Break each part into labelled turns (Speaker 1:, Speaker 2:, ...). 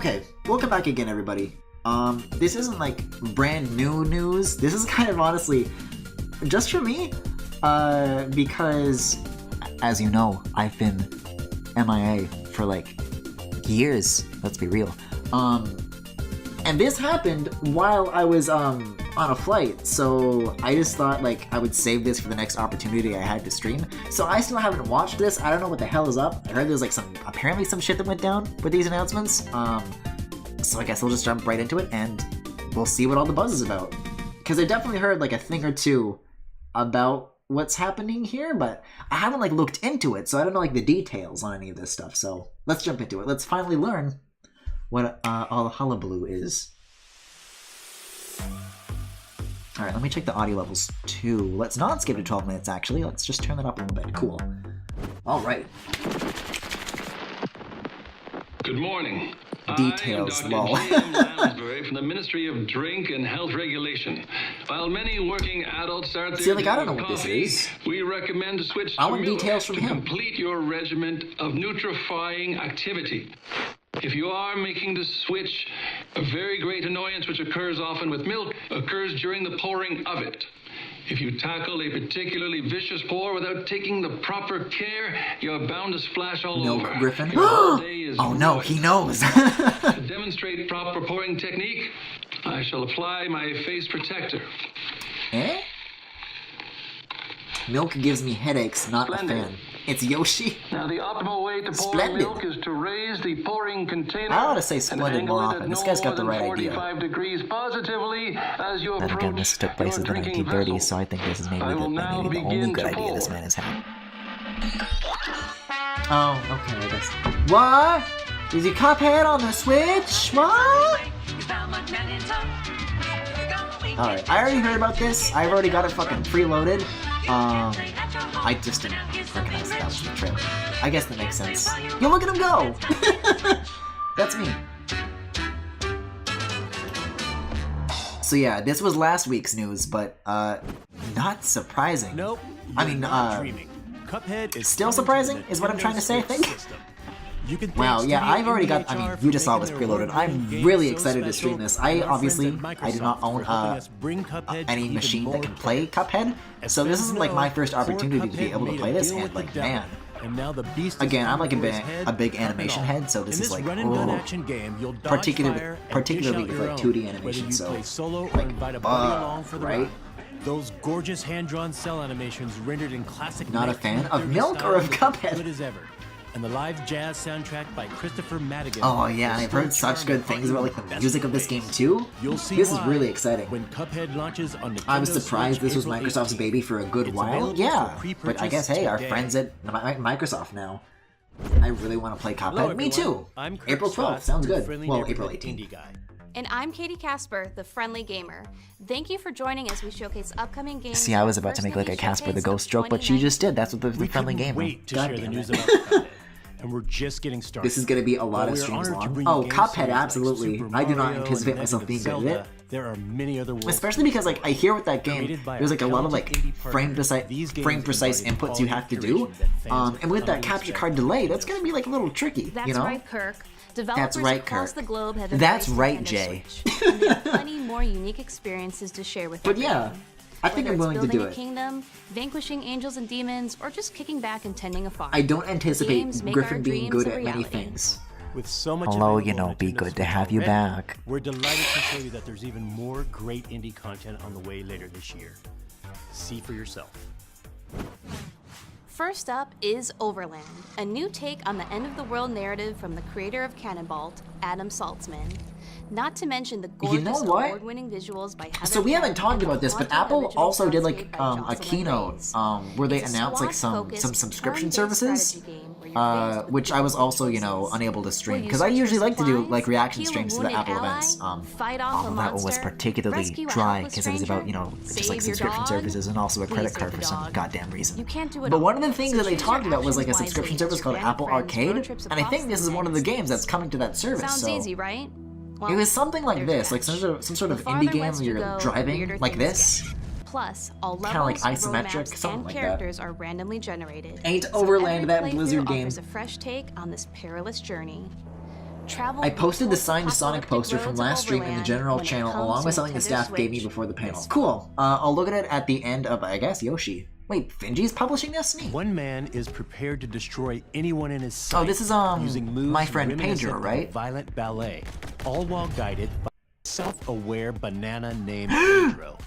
Speaker 1: Okay, welcome back again, everybody. This isn't like brand new news. This is kind of honestly just for me, because as you know, I've been MIA for like years. Let's be real. And this happened while I was on a flight, so I just thought like I would save this for the next opportunity I had to stream. So I still haven't watched this. I don't know what the hell is up. I heard there's like apparently some shit that went down with these announcements. So I guess we'll just jump right into it and we'll see what all the buzz is about. Because I definitely heard like a thing or two about what's happening here, but I haven't like looked into it, so I don't know like the details on any of this stuff. So let's jump into it. Let's finally learn what all the hullabaloo is. Alright, let me check the audio levels too. Let's not skip to 12 minutes actually. Let's just turn that up a little bit. Cool. Alright.
Speaker 2: Good morning.
Speaker 1: Details, lol.
Speaker 2: Lansbury from the Ministry of Drink and Health Regulation. While many working adults are
Speaker 1: See, like, I don't know what this is.
Speaker 2: We recommend to switch
Speaker 1: I
Speaker 2: to
Speaker 1: want
Speaker 2: milk
Speaker 1: details from
Speaker 2: to
Speaker 1: him.
Speaker 2: complete your regimen of nutrifying activity. If you are making the switch, a very great annoyance which occurs often with milk occurs during the pouring of it. If you tackle a particularly vicious pour without taking the proper care, you're bound to splash all over.
Speaker 1: No, Griffin.
Speaker 2: Your whole day is
Speaker 1: Oh no,
Speaker 2: ruined.
Speaker 1: he knows.
Speaker 2: To demonstrate proper pouring technique, I shall apply my face protector.
Speaker 1: Eh? Milk gives me headaches, not
Speaker 2: Splendid.
Speaker 1: a fan. It's Yoshi.
Speaker 2: Now, the optimal way to pour
Speaker 1: Splendid.
Speaker 2: milk is to raise the pouring container.
Speaker 1: I ought to say
Speaker 2: and
Speaker 1: splendid
Speaker 2: angle
Speaker 1: more
Speaker 2: it
Speaker 1: often.
Speaker 2: at
Speaker 1: This
Speaker 2: no
Speaker 1: guy's got
Speaker 2: more
Speaker 1: the
Speaker 2: than
Speaker 1: right
Speaker 2: 45
Speaker 1: idea.
Speaker 2: degrees positively as you
Speaker 1: Then
Speaker 2: approach
Speaker 1: again, this took place in
Speaker 2: your
Speaker 1: the
Speaker 2: drinking
Speaker 1: 1930s,
Speaker 2: vessel.
Speaker 1: so I think this is maybe
Speaker 2: I will now
Speaker 1: the only
Speaker 2: begin
Speaker 1: good
Speaker 2: to
Speaker 1: idea this
Speaker 2: pour.
Speaker 1: man has had. Oh, okay, I guess. What? Is your Cuphead on the Switch? What? Alright, I already heard about this. I've already got it fucking preloaded. I just didn't recognize that was the trailer. I guess that makes sense. Yo, look at him go! That's me. So yeah, this was last week's news, but, not surprising.
Speaker 3: Nope.
Speaker 1: I mean,
Speaker 3: dreaming. Cuphead is
Speaker 1: still
Speaker 3: coming to
Speaker 1: surprising
Speaker 3: the
Speaker 1: is what I'm
Speaker 3: Nintendo
Speaker 1: trying to say, I
Speaker 3: Switch
Speaker 1: think.
Speaker 3: system. You can
Speaker 1: Wow,
Speaker 3: thank
Speaker 1: yeah,
Speaker 3: Studio
Speaker 1: I've already got, I mean,
Speaker 3: NDHR
Speaker 1: you
Speaker 3: for
Speaker 1: just saw this
Speaker 3: making their
Speaker 1: preloaded. I'm
Speaker 3: award-winning game
Speaker 1: really
Speaker 3: so
Speaker 1: excited to
Speaker 3: special,
Speaker 1: stream this.
Speaker 3: and
Speaker 1: I
Speaker 3: our friends
Speaker 1: obviously,
Speaker 3: at
Speaker 1: I do not
Speaker 3: Microsoft
Speaker 1: own
Speaker 3: for helping us bring Cuphead to
Speaker 1: any
Speaker 3: even
Speaker 1: machine that
Speaker 3: more
Speaker 1: can play
Speaker 3: people.
Speaker 1: Cuphead, so this is like my first opportunity to be able to play this, and like, man.
Speaker 3: And now the beast
Speaker 1: Again, I'm like
Speaker 3: for his head,
Speaker 1: a big
Speaker 3: cup and
Speaker 1: animation
Speaker 3: all.
Speaker 1: head, so this
Speaker 3: In
Speaker 1: is like,
Speaker 3: run and gun
Speaker 1: oh.
Speaker 3: action game, you'll dodge
Speaker 1: Particularly
Speaker 3: fire and
Speaker 1: with
Speaker 3: dish out
Speaker 1: like
Speaker 3: your own,
Speaker 1: 2D animation,
Speaker 3: whether you
Speaker 1: so
Speaker 3: play solo or
Speaker 1: like,
Speaker 3: invite a buddy along for the
Speaker 1: right?
Speaker 3: ride. Those gorgeous hand-drawn cell animations rendered in classic
Speaker 1: Not a fan of Milk or of Cuphead?
Speaker 3: Good as ever. And the live jazz soundtrack by Christopher Madigan.
Speaker 1: Oh yeah, I've heard such good things about like the music of this game too.
Speaker 3: You'll see
Speaker 1: This is
Speaker 3: why
Speaker 1: really exciting.
Speaker 3: when Cuphead launches on
Speaker 1: I was
Speaker 3: Nintendo
Speaker 1: surprised
Speaker 3: Switch
Speaker 1: this was
Speaker 3: April
Speaker 1: Microsoft's
Speaker 3: 18th.
Speaker 1: baby for a good
Speaker 3: It's
Speaker 1: while.
Speaker 3: available
Speaker 1: Yeah,
Speaker 3: for
Speaker 1: but I guess, hey, our
Speaker 3: pre-purchase
Speaker 1: friends
Speaker 3: today.
Speaker 1: at Microsoft now. I really want to play Cuphead.
Speaker 3: Hello,
Speaker 1: Me
Speaker 3: everyone.
Speaker 1: too.
Speaker 3: I'm Kirk
Speaker 1: April 12th,
Speaker 3: Scott,
Speaker 1: sounds
Speaker 3: your
Speaker 1: good.
Speaker 3: friendly
Speaker 1: Well, April
Speaker 3: neighborhood
Speaker 1: 18th.
Speaker 3: indie guy.
Speaker 4: And I'm Katie Casper, the Friendly Gamer. Thank you for joining as we showcase upcoming games.
Speaker 1: See, I was about to make like a Casper the Ghost joke, but she just did. That's what the
Speaker 3: We
Speaker 1: friendly
Speaker 3: couldn't
Speaker 1: gamer.
Speaker 3: wait to
Speaker 1: God
Speaker 3: share the
Speaker 1: damn
Speaker 3: news
Speaker 1: it.
Speaker 3: about Cuphead, and we're just getting started.
Speaker 1: This is going to be a lot
Speaker 3: While
Speaker 1: of
Speaker 3: we are
Speaker 1: streams
Speaker 3: honored to
Speaker 1: long.
Speaker 3: bring
Speaker 1: Oh,
Speaker 3: you games
Speaker 1: Cuphead,
Speaker 3: series like
Speaker 1: absolutely.
Speaker 3: Super
Speaker 1: I do not
Speaker 3: Mario
Speaker 1: anticipate
Speaker 3: and
Speaker 1: myself
Speaker 3: Legend
Speaker 1: being
Speaker 3: of
Speaker 1: good at
Speaker 3: Zelda.
Speaker 1: it.
Speaker 3: There are many other worlds.
Speaker 1: Especially because like I hear with that game,
Speaker 3: Created by
Speaker 1: there's like a lot of
Speaker 3: talented
Speaker 1: like
Speaker 3: indie partners, these games
Speaker 1: frame precise
Speaker 3: embody
Speaker 1: inputs you have to do,
Speaker 3: curation that fans
Speaker 1: and with
Speaker 3: have
Speaker 1: that
Speaker 3: come to
Speaker 1: capture
Speaker 3: expect.
Speaker 1: card delay, that's gonna be like a little tricky,
Speaker 4: That's
Speaker 1: you know?
Speaker 4: right, Kirk. Developers
Speaker 1: right,
Speaker 4: across
Speaker 1: Kirk.
Speaker 4: the globe have
Speaker 1: That's
Speaker 4: embraced
Speaker 1: right,
Speaker 4: Nintendo
Speaker 1: Jay.
Speaker 4: Switch, and they have plenty more unique experiences to share with
Speaker 1: But
Speaker 4: everyone.
Speaker 1: yeah, I think
Speaker 4: Whether
Speaker 1: I'm willing
Speaker 4: it's
Speaker 1: to do
Speaker 4: building a
Speaker 1: it.
Speaker 4: kingdom, vanquishing angels and demons, or just kicking back and tending a farm.
Speaker 1: I don't anticipate
Speaker 4: Games make
Speaker 1: Griffin
Speaker 4: our
Speaker 1: being
Speaker 4: dreams
Speaker 1: good
Speaker 4: a
Speaker 1: at many
Speaker 4: reality.
Speaker 1: things.
Speaker 3: With so much
Speaker 1: Hello,
Speaker 3: available
Speaker 1: you know,
Speaker 3: on
Speaker 1: be
Speaker 3: Nintendo
Speaker 1: good to
Speaker 3: Switch
Speaker 1: have you
Speaker 3: already,
Speaker 1: back.
Speaker 3: We're delighted to show you that there's even more great indie content on the way later this year. See for yourself.
Speaker 4: First up is Overland, a new take on the end-of-the-world narrative from the creator of Cannonball, Adam Saltzman. Not to mention the
Speaker 1: You know
Speaker 4: gorgeous
Speaker 1: what?
Speaker 4: award-winning visuals by Heather
Speaker 1: So we haven't
Speaker 4: Kemp
Speaker 1: talked
Speaker 4: and the
Speaker 1: about this, but
Speaker 4: haunting
Speaker 1: Apple
Speaker 4: original
Speaker 1: also did like
Speaker 4: soundscape by
Speaker 1: a
Speaker 4: Jocelyn
Speaker 1: keynote
Speaker 4: Reyes.
Speaker 1: where they
Speaker 4: It's a
Speaker 1: announced like some
Speaker 4: SWAT-focused,
Speaker 1: subscription
Speaker 4: turn-based
Speaker 1: services,
Speaker 4: strategy game where you're faced with
Speaker 1: which I was
Speaker 4: difficult
Speaker 1: also
Speaker 4: choices.
Speaker 1: unable to
Speaker 4: Will
Speaker 1: stream
Speaker 4: you
Speaker 1: because I
Speaker 4: search for
Speaker 1: usually like to do
Speaker 4: supplies,
Speaker 1: like reaction
Speaker 4: heal a
Speaker 1: streams to the
Speaker 4: wounded
Speaker 1: Apple
Speaker 4: ally,
Speaker 1: events.
Speaker 4: fight off a
Speaker 1: Although that one was
Speaker 4: monster,
Speaker 1: particularly
Speaker 4: rescue a
Speaker 1: dry
Speaker 4: helpless
Speaker 1: because it was about
Speaker 4: stranger,
Speaker 1: just like
Speaker 4: save your
Speaker 1: subscription
Speaker 4: dog?
Speaker 1: services and also a credit
Speaker 4: Please
Speaker 1: card
Speaker 4: save
Speaker 1: for
Speaker 4: the
Speaker 1: some
Speaker 4: dog.
Speaker 1: goddamn reason.
Speaker 4: You can't do it
Speaker 1: But
Speaker 4: all.
Speaker 1: one of the things
Speaker 4: So
Speaker 1: that they
Speaker 4: choose
Speaker 1: talked
Speaker 4: your
Speaker 1: about was like a
Speaker 4: actions
Speaker 1: subscription
Speaker 4: wisely
Speaker 1: service
Speaker 4: as
Speaker 1: called
Speaker 4: your
Speaker 1: Apple
Speaker 4: friends road
Speaker 1: Arcade,
Speaker 4: trips
Speaker 1: and I
Speaker 4: across
Speaker 1: think
Speaker 4: the
Speaker 1: this is one of the
Speaker 4: United
Speaker 1: games that's
Speaker 4: States.
Speaker 1: coming to that service.
Speaker 4: Sounds
Speaker 1: so
Speaker 4: easy, right? Well,
Speaker 1: it was something like
Speaker 4: there's
Speaker 1: this,
Speaker 4: a
Speaker 1: like some
Speaker 4: catch.
Speaker 1: sort of
Speaker 4: The
Speaker 1: indie
Speaker 4: farther
Speaker 1: game
Speaker 4: west
Speaker 1: where
Speaker 4: you
Speaker 1: you're
Speaker 4: go,
Speaker 1: driving
Speaker 4: weirder
Speaker 1: like
Speaker 4: things
Speaker 1: this.
Speaker 4: get. Plus, all
Speaker 1: Kinda like
Speaker 4: levels,
Speaker 1: isometric,
Speaker 4: roadmaps,
Speaker 1: something
Speaker 4: and
Speaker 1: like that.
Speaker 4: characters are randomly generated.
Speaker 1: Ain't
Speaker 4: So
Speaker 1: Overland
Speaker 4: every
Speaker 1: that Blizzard
Speaker 4: playthrough
Speaker 1: game.
Speaker 4: offers a fresh take on this perilous journey. Travel
Speaker 1: I posted the
Speaker 4: the
Speaker 1: signed Sonic poster from last stream in the general channel along with something the staff gave me before the panel. Cool. I'll look at it at the end of, I guess, Yoshi. Wait, Finji's publishing this? Neat.
Speaker 3: One man is prepared to destroy anyone in his sight.
Speaker 1: Oh, this is
Speaker 3: using moves
Speaker 1: my friend
Speaker 3: reminiscent
Speaker 1: Pedro,
Speaker 3: of
Speaker 1: right?
Speaker 3: Violent ballet, all while guided by a self-aware banana named Pedro.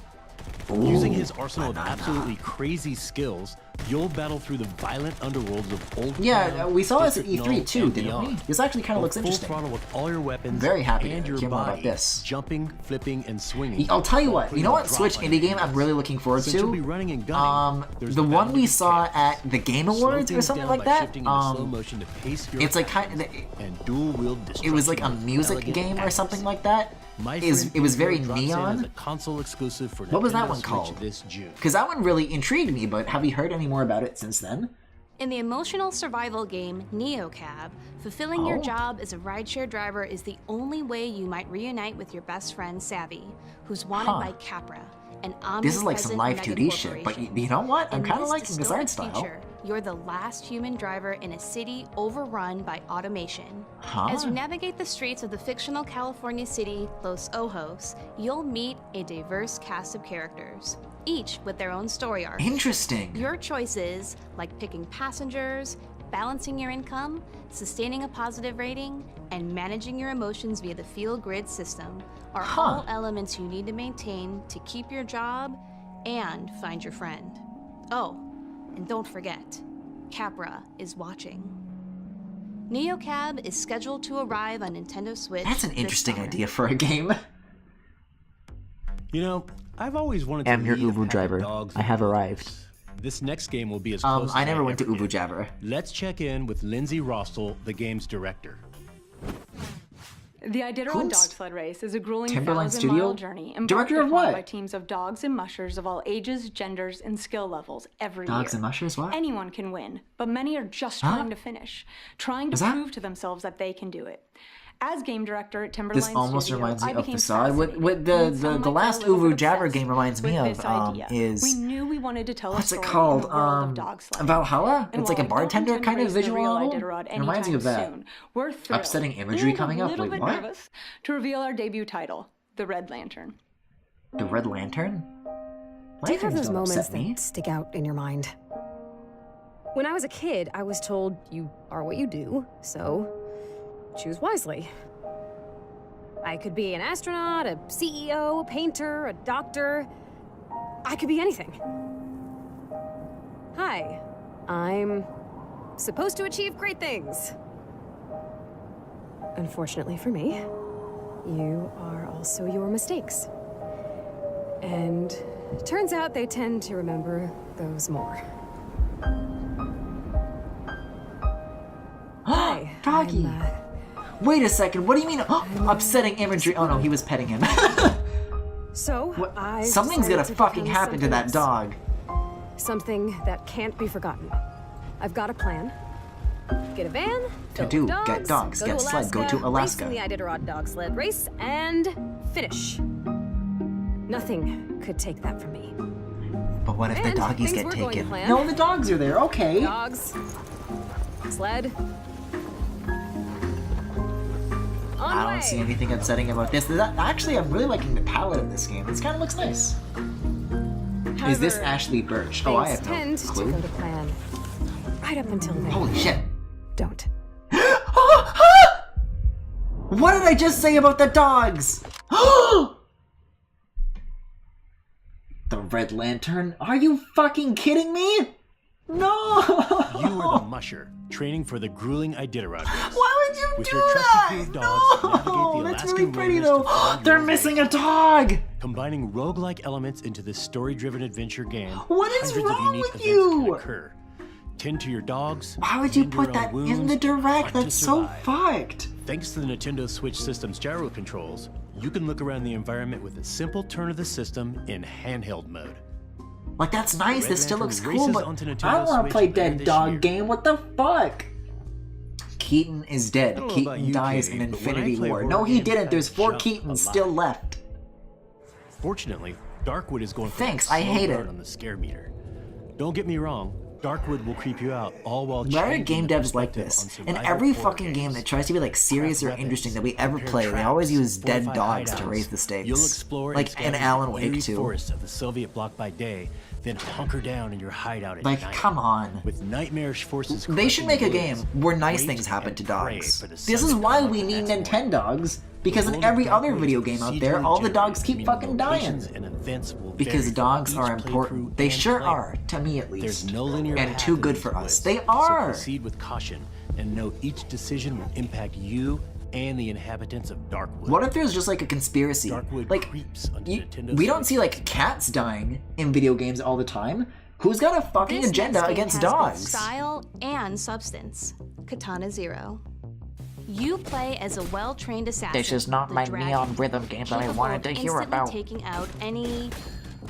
Speaker 3: Using his arsenal of absolutely crazy skills, you'll battle through the violent underworlds of Old Town,
Speaker 1: we saw this at
Speaker 3: District
Speaker 1: E3
Speaker 3: Null,
Speaker 1: too,
Speaker 3: and
Speaker 1: didn't we?
Speaker 3: beyond.
Speaker 1: This actually kind of
Speaker 3: Go
Speaker 1: looks
Speaker 3: full
Speaker 1: interesting.
Speaker 3: throttle with all your weapons
Speaker 1: Very happy
Speaker 3: and
Speaker 1: to
Speaker 3: your
Speaker 1: hear more about
Speaker 3: body,
Speaker 1: this.
Speaker 3: jumping, flipping, and swinging.
Speaker 1: I'll tell you what, you know what
Speaker 3: Drop
Speaker 1: Switch
Speaker 3: on
Speaker 1: indie
Speaker 3: your
Speaker 1: game I'm
Speaker 3: knees.
Speaker 1: really looking forward
Speaker 3: Since you'll be
Speaker 1: to?
Speaker 3: running and gunning, there's
Speaker 1: The one
Speaker 3: bound
Speaker 1: we
Speaker 3: to
Speaker 1: saw
Speaker 3: catch.
Speaker 1: at the Game
Speaker 3: Slow
Speaker 1: Awards or
Speaker 3: things
Speaker 1: something
Speaker 3: down
Speaker 1: like
Speaker 3: by
Speaker 1: that.
Speaker 3: shifting into slow motion to pace your
Speaker 1: It's like
Speaker 3: attack
Speaker 1: kind of,
Speaker 3: and dual-wield
Speaker 1: it was like a
Speaker 3: destruction with
Speaker 1: music
Speaker 3: elegant
Speaker 1: game or something
Speaker 3: accuracy.
Speaker 1: like that.
Speaker 3: My
Speaker 1: It
Speaker 3: friend
Speaker 1: was very
Speaker 3: Pedro drops in
Speaker 1: neon.
Speaker 3: as a console exclusive for
Speaker 1: What was that
Speaker 3: Nintendo
Speaker 1: one
Speaker 3: Switch
Speaker 1: called?
Speaker 3: this June.
Speaker 1: Because that one really intrigued me, but have you heard any more about it since then?
Speaker 4: In the emotional survival game NeoCab, fulfilling your
Speaker 1: Oh.
Speaker 4: job as a rideshare driver is the only way you might reunite with your best friend Savvy, who's wanted
Speaker 1: Huh.
Speaker 4: by Capra, an
Speaker 1: This is like some
Speaker 4: omnipresent
Speaker 1: live 2D shit, but
Speaker 4: megacorporation.
Speaker 1: you know what? I'm
Speaker 4: In
Speaker 1: kind of
Speaker 4: this
Speaker 1: liking this art
Speaker 4: dystopic
Speaker 1: style.
Speaker 4: future, you're the last human driver in a city overrun by automation.
Speaker 1: Huh?
Speaker 4: As you navigate the streets of the fictional California city Los Ojos, you'll meet a diverse cast of characters, each with their own story arc.
Speaker 1: Interesting.
Speaker 4: Your choices, like picking passengers, balancing your income, sustaining a positive rating, and managing your emotions via the Feel Grid system, are all elements you need to maintain to keep your job and find your friend. Oh, and don't forget, Capra is watching. NeoCab is scheduled to arrive on Nintendo Switch.
Speaker 1: That's an
Speaker 4: this
Speaker 1: interesting
Speaker 4: summer.
Speaker 1: idea for a game.
Speaker 3: You know, I've always wanted to
Speaker 1: Am your
Speaker 3: lead a
Speaker 1: Ubu
Speaker 3: pack of
Speaker 1: driver.
Speaker 3: dogs
Speaker 1: I
Speaker 3: and
Speaker 1: have
Speaker 3: wolves.
Speaker 1: arrived.
Speaker 3: This next game will be as close
Speaker 1: I
Speaker 3: as
Speaker 1: never went to
Speaker 3: ever
Speaker 1: Ubu
Speaker 3: get.
Speaker 1: Jabber.
Speaker 3: Let's check in with Lindsay Rostel, the game's director.
Speaker 5: The Iditarod
Speaker 1: Cool.
Speaker 5: dog sled race is a grueling
Speaker 1: Timberline
Speaker 5: 1,000-mile
Speaker 1: Studio?
Speaker 5: journey embarked
Speaker 1: Director of
Speaker 5: upon
Speaker 1: what?
Speaker 5: by teams of dogs and mushers of all ages, genders, and skill levels every
Speaker 1: Dogs
Speaker 5: year.
Speaker 1: and mushers, what?
Speaker 5: Anyone can win, but many are just
Speaker 1: Huh?
Speaker 5: trying to finish, trying to
Speaker 1: Is that-
Speaker 5: prove to themselves that they can do it. As game director at Timberline
Speaker 1: This almost
Speaker 5: Studio,
Speaker 1: reminds me
Speaker 5: I
Speaker 1: of
Speaker 5: became
Speaker 1: Facade. What
Speaker 5: fascinated,
Speaker 1: the
Speaker 5: and some might
Speaker 1: last
Speaker 5: say a little
Speaker 1: Ubu
Speaker 5: bit
Speaker 1: Jabber
Speaker 5: obsessed
Speaker 1: game reminds me
Speaker 5: with
Speaker 1: of
Speaker 5: this idea.
Speaker 1: is
Speaker 5: we knew we wanted to tell
Speaker 1: what's
Speaker 5: a
Speaker 1: it
Speaker 5: story
Speaker 1: called?
Speaker 5: in the world of dog sledding.
Speaker 1: Valhalla?
Speaker 5: And
Speaker 1: It's like a
Speaker 5: while I don't
Speaker 1: bartender
Speaker 5: intend to
Speaker 1: kind of
Speaker 5: race the
Speaker 1: visual
Speaker 5: real
Speaker 1: novel.
Speaker 5: Iditarod
Speaker 1: It reminds me of
Speaker 5: anytime
Speaker 1: that.
Speaker 5: soon. We're thrilled
Speaker 1: upsetting imagery
Speaker 5: and
Speaker 1: coming
Speaker 5: a
Speaker 1: up.
Speaker 5: little
Speaker 1: Wait,
Speaker 5: bit
Speaker 1: what?
Speaker 5: nervous to reveal our debut title, The Red Lantern.
Speaker 1: The Red Lantern?
Speaker 6: Do you have
Speaker 1: Lanterns
Speaker 6: those
Speaker 1: don't
Speaker 6: moments
Speaker 1: upset me.
Speaker 6: that stick out in your mind? When I was a kid, I was told you are what you do, so choose wisely. I could be an astronaut, a CEO, a painter, a doctor. I could be anything. Hi, I'm supposed to achieve great things. Unfortunately for me, you are also your mistakes. And turns out they tend to remember those more. Hi,
Speaker 1: Doggy. Wait a second, what do you mean upsetting imagery? Oh no, he was petting him.
Speaker 6: So, I
Speaker 1: Something's gonna fucking happen to that dog.
Speaker 6: Something that can't be forgotten. I've got a plan. Get a van, fill
Speaker 1: do,
Speaker 6: with dogs,
Speaker 1: get dogs,
Speaker 6: go
Speaker 1: get
Speaker 6: to
Speaker 1: sled, go to
Speaker 6: Alaska,
Speaker 1: Alaska.
Speaker 6: race in the Iditarod dog sled race, and finish. Nothing could take that from me.
Speaker 1: But what if the
Speaker 6: And
Speaker 1: doggies
Speaker 6: things
Speaker 1: get
Speaker 6: were going to
Speaker 1: taken?
Speaker 6: plan.
Speaker 1: No, the dogs are there, okay.
Speaker 6: Dogs, sled. On
Speaker 1: I
Speaker 6: the
Speaker 1: don't
Speaker 6: way.
Speaker 1: see anything upsetting about this. Actually, I'm really liking the palette of this game. This kind of looks nice. Is this
Speaker 6: However,
Speaker 1: Ashley Birch? Oh, I
Speaker 6: things
Speaker 1: have no
Speaker 6: tend to
Speaker 1: clue.
Speaker 6: go to plan. Right up until they
Speaker 1: Holy shit.
Speaker 6: don't.
Speaker 1: What did I just say about the dogs? The Red Lantern? Are you fucking kidding me? No!
Speaker 3: You are the musher, training for the grueling Iditarod race.
Speaker 1: Why would you
Speaker 3: With
Speaker 1: do
Speaker 3: your trusty
Speaker 1: that?
Speaker 3: crew of dogs,
Speaker 1: No!
Speaker 3: navigate the
Speaker 1: That's
Speaker 3: Alaskan
Speaker 1: really pretty
Speaker 3: wilderness to
Speaker 1: though.
Speaker 3: find
Speaker 1: They're
Speaker 3: your
Speaker 1: missing
Speaker 3: way.
Speaker 1: a dog!
Speaker 3: Combining roguelike elements into this story-driven adventure game,
Speaker 1: What is
Speaker 3: hundreds
Speaker 1: wrong
Speaker 3: of unique
Speaker 1: with
Speaker 3: events
Speaker 1: you?
Speaker 3: can occur. Tend to your dogs.
Speaker 1: Why would you
Speaker 3: mend your
Speaker 1: put
Speaker 3: own
Speaker 1: that in
Speaker 3: wounds,
Speaker 1: the direct?
Speaker 3: hunt to
Speaker 1: That's so
Speaker 3: survive.
Speaker 1: fucked.
Speaker 3: Thanks to the Nintendo Switch system's gyro controls, you can look around the environment with a simple turn of the system in handheld mode.
Speaker 1: Like, that's nice.
Speaker 3: Red
Speaker 1: This still
Speaker 3: Lantern
Speaker 1: looks cool,
Speaker 3: races
Speaker 1: but
Speaker 3: onto
Speaker 1: I
Speaker 3: Nintendo
Speaker 1: don't want to
Speaker 3: Switch
Speaker 1: play
Speaker 3: later
Speaker 1: Dead
Speaker 3: this
Speaker 1: Dog
Speaker 3: year.
Speaker 1: game. What the fuck? Keaton is dead.
Speaker 3: I don't know
Speaker 1: Keaton
Speaker 3: about you,
Speaker 1: dies
Speaker 3: Katie,
Speaker 1: in
Speaker 3: but when I
Speaker 1: Infinity
Speaker 3: play
Speaker 1: War.
Speaker 3: horror
Speaker 1: No, he
Speaker 3: games,
Speaker 1: didn't.
Speaker 3: I
Speaker 1: There's 4
Speaker 3: jump
Speaker 1: Keatons
Speaker 3: a lot.
Speaker 1: still left.
Speaker 3: Fortunately, Darkwood is going for
Speaker 1: Thanks,
Speaker 3: that
Speaker 1: I
Speaker 3: slow
Speaker 1: hate
Speaker 3: burn
Speaker 1: it.
Speaker 3: on the scare meter. Don't get me wrong, Darkwood will creep you out, all while
Speaker 1: Why are
Speaker 3: changing
Speaker 1: game
Speaker 3: the
Speaker 1: devs like
Speaker 3: perspective
Speaker 1: this?
Speaker 3: on
Speaker 1: In
Speaker 3: survival
Speaker 1: every
Speaker 3: horror
Speaker 1: fucking game
Speaker 3: games.
Speaker 1: that tries to be like serious or
Speaker 3: Craft
Speaker 1: interesting that
Speaker 3: weapons,
Speaker 1: we ever
Speaker 3: prepare
Speaker 1: play, they
Speaker 3: traps,
Speaker 1: always use dead
Speaker 3: fortify
Speaker 1: dogs to
Speaker 3: hideouts.
Speaker 1: raise the stakes.
Speaker 3: You'll explore and
Speaker 1: like in
Speaker 3: examine
Speaker 1: Alan
Speaker 3: the
Speaker 1: Wake
Speaker 3: eerie
Speaker 1: 2.
Speaker 3: forests of the Soviet bloc by day, then hunker down in your hideout at
Speaker 1: Like,
Speaker 3: night.
Speaker 1: come on.
Speaker 3: With nightmarish forces
Speaker 1: They should
Speaker 3: crushing
Speaker 1: make a
Speaker 3: the
Speaker 1: game
Speaker 3: woods,
Speaker 1: where nice
Speaker 3: wait
Speaker 1: things happen
Speaker 3: and
Speaker 1: to
Speaker 3: pray
Speaker 1: dogs.
Speaker 3: for the
Speaker 1: This
Speaker 3: sun
Speaker 1: is
Speaker 3: to
Speaker 1: why
Speaker 3: come
Speaker 1: we
Speaker 3: up
Speaker 1: need
Speaker 3: the next morning.
Speaker 1: Nintendogs. Because
Speaker 3: The
Speaker 1: in
Speaker 3: world of
Speaker 1: every other
Speaker 3: Darkwood
Speaker 1: video
Speaker 3: is
Speaker 1: game out there,
Speaker 3: procedurally
Speaker 1: all the dogs
Speaker 3: generated,
Speaker 1: keep
Speaker 3: meaning
Speaker 1: fucking dying.
Speaker 3: locations and events will
Speaker 1: Because
Speaker 3: vary
Speaker 1: dogs
Speaker 3: for
Speaker 1: are
Speaker 3: each
Speaker 1: important.
Speaker 3: playthrough
Speaker 1: They
Speaker 3: and
Speaker 1: sure
Speaker 3: player.
Speaker 1: are, to me at least.
Speaker 3: There's no linear
Speaker 1: and
Speaker 3: path
Speaker 1: too
Speaker 3: in
Speaker 1: good
Speaker 3: these
Speaker 1: for us.
Speaker 3: woods,
Speaker 1: They
Speaker 3: so
Speaker 1: are.
Speaker 3: proceed with caution and know each decision will impact you and the inhabitants of Darkwood.
Speaker 1: What if there's just like a conspiracy?
Speaker 3: Darkwood
Speaker 1: Like,
Speaker 3: creeps onto Nintendo
Speaker 1: we don't
Speaker 3: Switch.
Speaker 1: see like cats dying in video games all the time. Who's got a fucking
Speaker 4: This
Speaker 1: agenda
Speaker 4: next game
Speaker 1: against
Speaker 4: has both
Speaker 1: dogs?
Speaker 4: style and substance. Katana Zero. You play as a well-trained assassin.
Speaker 1: This is not
Speaker 4: the
Speaker 1: my
Speaker 4: Dragon,
Speaker 1: neon rhythm game that I
Speaker 4: capable
Speaker 1: wanted
Speaker 4: of
Speaker 1: to hear
Speaker 4: instantly
Speaker 1: about.
Speaker 4: taking out any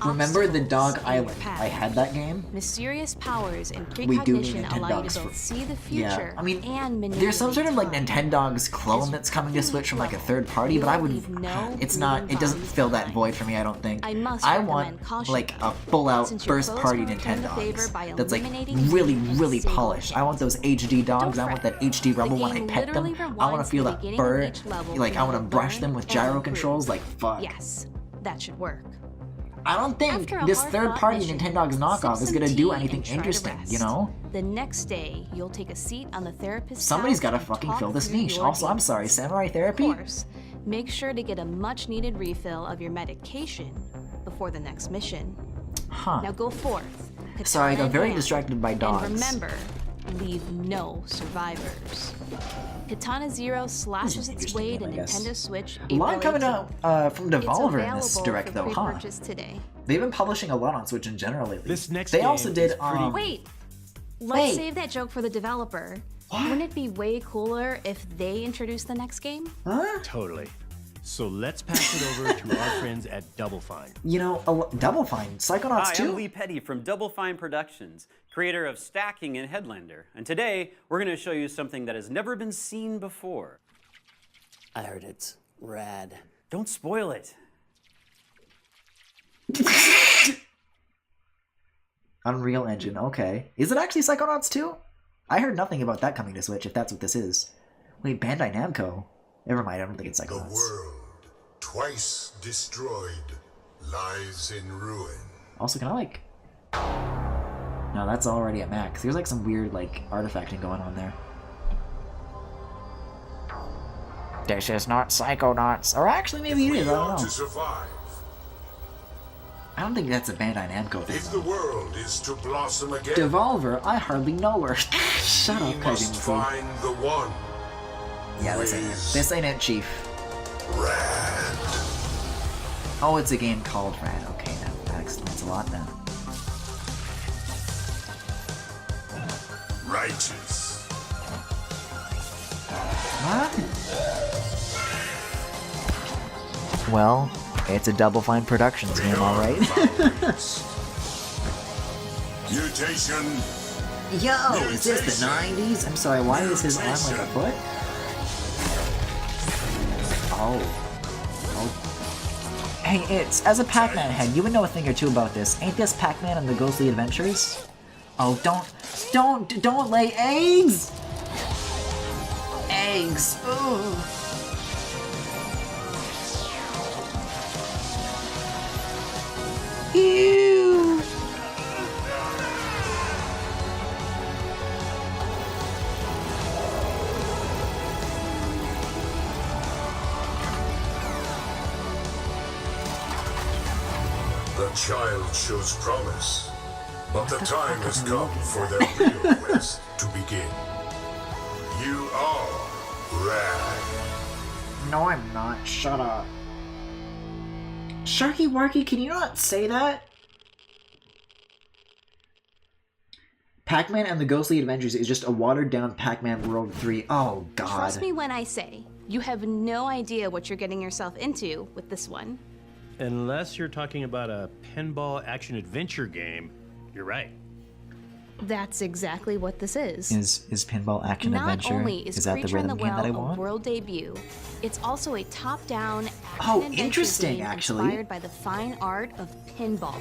Speaker 1: Remember the
Speaker 4: obstacles
Speaker 1: Dog
Speaker 4: in
Speaker 1: Island?
Speaker 4: your path.
Speaker 1: I had that game.
Speaker 4: Mysterious powers and
Speaker 1: We do need
Speaker 4: precognition allow you
Speaker 1: Nintendogs
Speaker 4: to
Speaker 1: for-
Speaker 4: both see the
Speaker 1: Yeah,
Speaker 4: future
Speaker 1: I mean,
Speaker 4: and manipulate
Speaker 1: there's some sort of like
Speaker 4: time.
Speaker 1: Nintendogs clone
Speaker 4: As
Speaker 1: that's coming to
Speaker 4: you
Speaker 1: Switch from like a
Speaker 4: level,
Speaker 1: third party,
Speaker 4: you
Speaker 1: but I
Speaker 4: will
Speaker 1: would.
Speaker 4: leave no
Speaker 1: It's not. It
Speaker 4: bleeding
Speaker 1: doesn't
Speaker 4: bodies
Speaker 1: fill that
Speaker 4: behind.
Speaker 1: void for me. I don't think.
Speaker 4: I must
Speaker 1: I
Speaker 4: recommend
Speaker 1: want
Speaker 4: caution.
Speaker 1: like a full-out
Speaker 4: Since your foes
Speaker 1: first-party
Speaker 4: can return the favor by
Speaker 1: Nintendogs that's like
Speaker 4: eliminating
Speaker 1: really,
Speaker 4: you in a
Speaker 1: really
Speaker 4: single
Speaker 1: polished. I
Speaker 4: hit.
Speaker 1: want those HD dogs.
Speaker 4: Don't
Speaker 1: I want
Speaker 4: fret.
Speaker 1: that HD rumble
Speaker 4: The
Speaker 1: when I
Speaker 4: game
Speaker 1: pet them.
Speaker 4: literally
Speaker 1: I want
Speaker 4: rewinds
Speaker 1: to feel
Speaker 4: the
Speaker 1: that
Speaker 4: beginning of
Speaker 1: burr.
Speaker 4: each level
Speaker 1: Like
Speaker 4: for
Speaker 1: I
Speaker 4: you
Speaker 1: want to
Speaker 4: to
Speaker 1: brush
Speaker 4: learn
Speaker 1: them with
Speaker 4: and
Speaker 1: gyro
Speaker 4: improve.
Speaker 1: controls. Like fuck.
Speaker 4: Yes, that should work.
Speaker 1: I don't think
Speaker 4: After a
Speaker 1: this
Speaker 4: hard-fought
Speaker 1: third-party
Speaker 4: mission,
Speaker 1: Nintendogs knockoff
Speaker 4: sip
Speaker 1: is
Speaker 4: some
Speaker 1: gonna
Speaker 4: tea
Speaker 1: do
Speaker 4: and
Speaker 1: anything
Speaker 4: try to
Speaker 1: interesting.
Speaker 4: rest.
Speaker 1: You know.
Speaker 4: The next day, you'll take a seat on the therapist's
Speaker 1: Somebody's
Speaker 4: couch
Speaker 1: got to
Speaker 4: and
Speaker 1: fucking
Speaker 4: talk
Speaker 1: fill this
Speaker 4: through
Speaker 1: niche.
Speaker 4: your
Speaker 1: Also, I'm
Speaker 4: needs.
Speaker 1: sorry, samurai therapy?
Speaker 4: Of course, make sure to get a much-needed refill of your medication before the next mission.
Speaker 1: Huh.
Speaker 4: Now go forth.
Speaker 1: Sorry, I got
Speaker 4: katana in
Speaker 1: very
Speaker 4: hand,
Speaker 1: distracted by dogs.
Speaker 4: And remember, leave no survivors. Katana Zero slashes its
Speaker 1: interesting
Speaker 4: way
Speaker 1: game,
Speaker 4: to
Speaker 1: I guess.
Speaker 4: Nintendo Switch.
Speaker 1: A lot
Speaker 4: April
Speaker 1: coming
Speaker 4: 18th.
Speaker 1: out from
Speaker 4: It's
Speaker 1: Devolver in this
Speaker 4: available
Speaker 1: direct,
Speaker 4: for
Speaker 1: though, huh?
Speaker 4: pre-purchase today.
Speaker 1: They've been publishing a lot on Switch in general lately.
Speaker 3: This next
Speaker 1: they
Speaker 3: game
Speaker 1: also did
Speaker 3: is pretty-
Speaker 4: Wait, let's
Speaker 1: Wait.
Speaker 4: save that joke for the developer. Wouldn't it be way cooler if they introduced the next game?
Speaker 1: Huh?
Speaker 3: Totally. So let's pass it over to our friends at Double Fine.
Speaker 1: You know, Double Fine, Psychonauts
Speaker 7: Hi,
Speaker 1: 2.
Speaker 7: I'm Lee Petty from Double Fine Productions, creator of Stacking and Headlander. And today, we're going to show you something that has never been seen before.
Speaker 8: I heard it's rad.
Speaker 7: Don't spoil it.
Speaker 1: Unreal Engine, okay. Is it actually Psychonauts 2? I heard nothing about that coming to Switch, if that's what this is. Wait, Bandai Namco? Never mind, I don't think it's
Speaker 9: The
Speaker 1: Psychonauts.
Speaker 9: world, twice destroyed, lies in ruin.
Speaker 1: Also, can I, like... No, that's already a max. There's, like, some weird, like, artifacting going on there. This is not Psychonauts. Or actually, maybe it
Speaker 9: We
Speaker 1: is, I
Speaker 9: are
Speaker 1: don't
Speaker 9: to
Speaker 1: know.
Speaker 9: survive.
Speaker 1: I don't think that's a Bandai Namco thing,
Speaker 9: If the
Speaker 1: though.
Speaker 9: world is to blossom again,
Speaker 1: Devolver? I hardly know her. Shut
Speaker 9: we
Speaker 1: up,
Speaker 9: must
Speaker 1: Kazumi.
Speaker 9: find the one.
Speaker 1: Yeah, this ain't it. This ain't it, Chief.
Speaker 9: Rad.
Speaker 1: Oh, it's a game called Rad. Okay, that explains a lot then.
Speaker 9: Righteous.
Speaker 1: What? Well, it's a Double Fine Productions game, alright.
Speaker 9: Mutation.
Speaker 1: Yo, is this the 90s? I'm sorry, why is his arm like a foot? Oh. Hey, it's as a Pac-Man head, you would know a thing or two about this. Ain't this Pac-Man and the Ghostly Adventures? Oh, don't lay eggs! Eggs. Ooh. Ew.
Speaker 9: The child shows promise, but the time has come for their real quest to begin. You are Rad.
Speaker 1: No, I'm not. Shut up. Sharky Warky, can you not say that? Pac-Man and the Ghostly Adventures is just a watered-down Pac-Man World 3. Oh, God.
Speaker 4: Trust me when I say, you have no idea what you're getting yourself into with this one.
Speaker 3: Unless you're talking about a pinball action-adventure game, you're right.
Speaker 4: That's exactly what this is.
Speaker 1: Is Pinball Action
Speaker 4: Not
Speaker 1: Adventure?
Speaker 4: only is
Speaker 1: that the
Speaker 4: Creature in
Speaker 1: rhythm
Speaker 4: the
Speaker 1: game that I
Speaker 4: Well a
Speaker 1: want?
Speaker 4: world debut, it's also a top-down action
Speaker 1: Oh,
Speaker 4: adventure
Speaker 1: interesting,
Speaker 4: game
Speaker 1: actually.
Speaker 4: inspired by the fine art of pinball.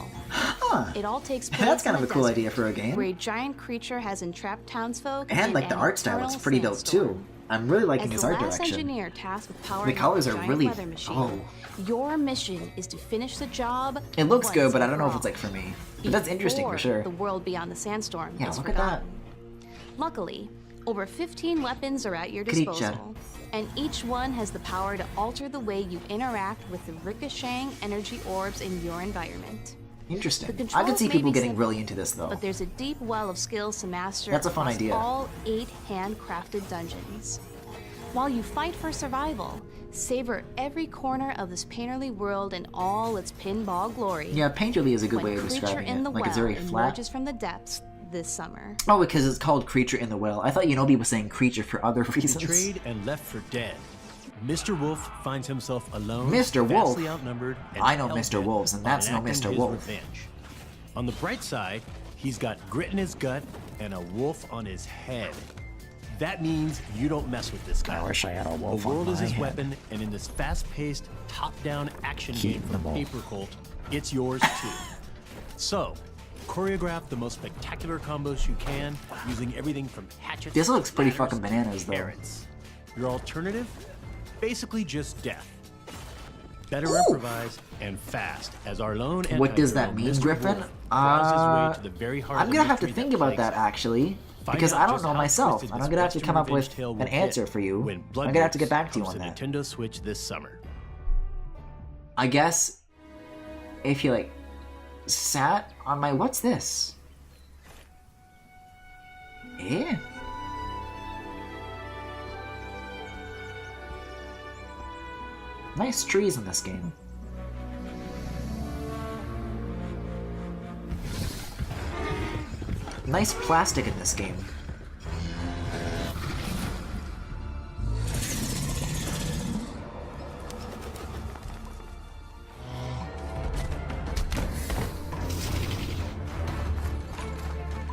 Speaker 1: Huh.
Speaker 4: It all takes place
Speaker 1: That's kind
Speaker 4: in
Speaker 1: of
Speaker 4: the
Speaker 1: a cool
Speaker 4: desert,
Speaker 1: idea for a game.
Speaker 4: where a giant creature has entrapped townsfolk
Speaker 1: And
Speaker 4: in
Speaker 1: like the
Speaker 4: an
Speaker 1: art style looks
Speaker 4: eternal
Speaker 1: pretty dope
Speaker 4: sandstorm.
Speaker 1: too. I'm really liking
Speaker 4: As
Speaker 1: his
Speaker 4: the
Speaker 1: art
Speaker 4: last
Speaker 1: direction.
Speaker 4: engineer tasked with powering
Speaker 1: The
Speaker 4: up
Speaker 1: colors
Speaker 4: the
Speaker 1: are
Speaker 4: giant
Speaker 1: really
Speaker 4: weather machine,
Speaker 1: oh.
Speaker 4: your mission is to finish the job.
Speaker 1: It looks
Speaker 4: once
Speaker 1: good, but I
Speaker 4: and
Speaker 1: don't know
Speaker 4: for
Speaker 1: if it's
Speaker 4: all,
Speaker 1: like for me. But that's interesting for
Speaker 4: before
Speaker 1: sure.
Speaker 4: The world beyond the sandstorm
Speaker 1: Yeah,
Speaker 4: is
Speaker 1: look at that.
Speaker 4: forgotten. Luckily, over 15 weapons are at your
Speaker 1: Creature.
Speaker 4: disposal, and each one has the power to alter the way you interact with the ricocheting energy orbs in your environment.
Speaker 1: Interesting.
Speaker 4: The
Speaker 1: I could
Speaker 4: controls
Speaker 1: see
Speaker 4: may
Speaker 1: people
Speaker 4: be
Speaker 1: getting
Speaker 4: simple,
Speaker 1: really into this though.
Speaker 4: But there's a deep well of skills to master
Speaker 1: That's a fun
Speaker 4: across
Speaker 1: idea.
Speaker 4: all 8 handcrafted dungeons. While you fight for survival, savor every corner of this painterly world in all its pinball glory.
Speaker 1: Yeah, painterly is a good
Speaker 4: when
Speaker 1: way of
Speaker 4: Creature
Speaker 1: describing
Speaker 4: in
Speaker 1: it.
Speaker 4: the
Speaker 1: Like
Speaker 4: Well
Speaker 1: it's very flat.
Speaker 4: emerges from the depths this summer.
Speaker 1: Oh, because it's called Creature in the Well. I thought Yonobi was saying creature for other reasons.
Speaker 3: Betrayed and left for dead, Mr. Wolf finds himself alone,
Speaker 1: Mr. Wolf?
Speaker 3: vastly outnumbered, and
Speaker 1: I know
Speaker 3: hell-bent
Speaker 1: Mr. Wolves, and
Speaker 3: on
Speaker 1: that's no
Speaker 3: enacting
Speaker 1: Mr.
Speaker 3: his
Speaker 1: Wolf.
Speaker 3: revenge. On the bright side, he's got grit in his gut and a wolf on his head. That means you don't mess with this guy.
Speaker 1: I wish I had a wolf
Speaker 3: The
Speaker 1: on
Speaker 3: world is
Speaker 1: my
Speaker 3: his
Speaker 1: head.
Speaker 3: weapon, and in this fast-paced, top-down action
Speaker 1: Keep
Speaker 3: game from
Speaker 1: them all.
Speaker 3: Paper Cult, it's yours too. So, choreograph the most spectacular combos you can, using everything from hatchets.
Speaker 1: This looks pretty
Speaker 3: ladders,
Speaker 1: fucking bananas, though.
Speaker 3: carrots. Your alternative? Basically just death. Better
Speaker 1: Ooh.
Speaker 3: improvise and fast, as our lone
Speaker 1: What does that
Speaker 3: anti-hero,
Speaker 1: mean,
Speaker 3: Mr.
Speaker 1: Griffin?
Speaker 3: Wolf, growls his way to the very heart
Speaker 1: I'm
Speaker 3: of
Speaker 1: gonna
Speaker 3: the
Speaker 1: have to
Speaker 3: mystery
Speaker 1: think about
Speaker 3: plagues
Speaker 1: that
Speaker 3: us.
Speaker 1: actually,
Speaker 3: Find
Speaker 1: because
Speaker 3: out
Speaker 1: I don't
Speaker 3: just
Speaker 1: know
Speaker 3: how
Speaker 1: myself,
Speaker 3: twisted
Speaker 1: and
Speaker 3: this
Speaker 1: I'm gonna have to
Speaker 3: Western
Speaker 1: come up with
Speaker 3: revenge tale
Speaker 1: an
Speaker 3: will
Speaker 1: answer
Speaker 3: get
Speaker 1: for you.
Speaker 3: when
Speaker 1: I'm
Speaker 3: Blood
Speaker 1: gonna have to get
Speaker 3: Roots
Speaker 1: back to you
Speaker 3: comes
Speaker 1: on that.
Speaker 3: Nintendo Switch this summer.
Speaker 1: I guess if you like sat on my what's this? Eh? Nice trees in this game. Nice plastic in this game.